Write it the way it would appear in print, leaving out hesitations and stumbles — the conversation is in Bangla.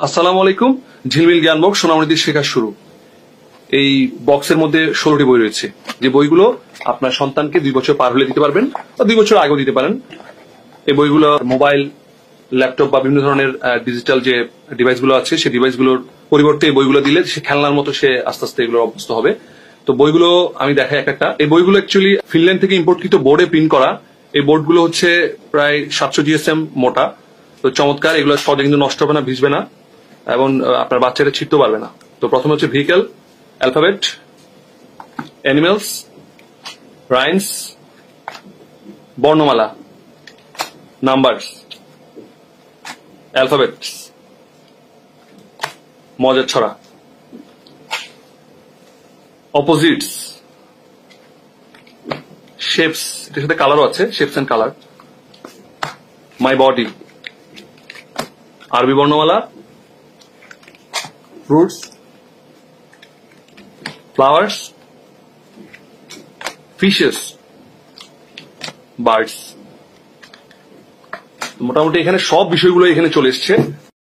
আসসালামু আলাইকুম। ঝিলমিল জ্ঞান বক্স সোনামণিদের শেখা শুরু। এই বক্সের মধ্যে 16টি বই রয়েছে, যে বইগুলো আপনার সন্তানকে 2 বছর পার হলে দিতে পারবেন বা 2 বছর আগেও দিতে পারেন। এই বইগুলো মোবাইল, ল্যাপটপ বা বিভিন্ন ধরনের ডিজিটাল যে ডিভাইসগুলো আছে সেই ডিভাইসগুলোর পরিবর্তে এই বইগুলো দিলে সে খেলনার মতো সে আস্তে আস্তে এগুলো অভ্যস্ত হবে। তো বইগুলো আমি দেখাই একটা। এই বইগুলো অ্যাকচুয়ালি ফিনল্যান্ড থেকে ইম্পোর্টকৃত বোর্ডে প্রিন্ট করা। এই বোর্ডগুলো হচ্ছে প্রায় 700 GSM মোটা। তো চমৎকার, এগুলো সহজে কিন্তু নষ্ট হবে না, ভিজবে না এবং আপনার বাচ্চাটা ছিটতে পারবে না। তো প্রথমে হচ্ছে ভেহিকেল, অ্যালফাবেট, অ্যানিমেলস, রাইমস, বর্ণমালা, নাম্বারস, অ্যালফাবেটস, মজার ছড়া, অপোজিটস, শেপস, এটার সাথে কালারও আছে, shapes and colour, my body, আরবি বর্ণমালা, ফ্রুটস, ফ্লাওয়ার্স, ফিশেস, বার্ডস। মোটামুটি এখানে সব বিষয়গুলো এখানে চলে এসছে।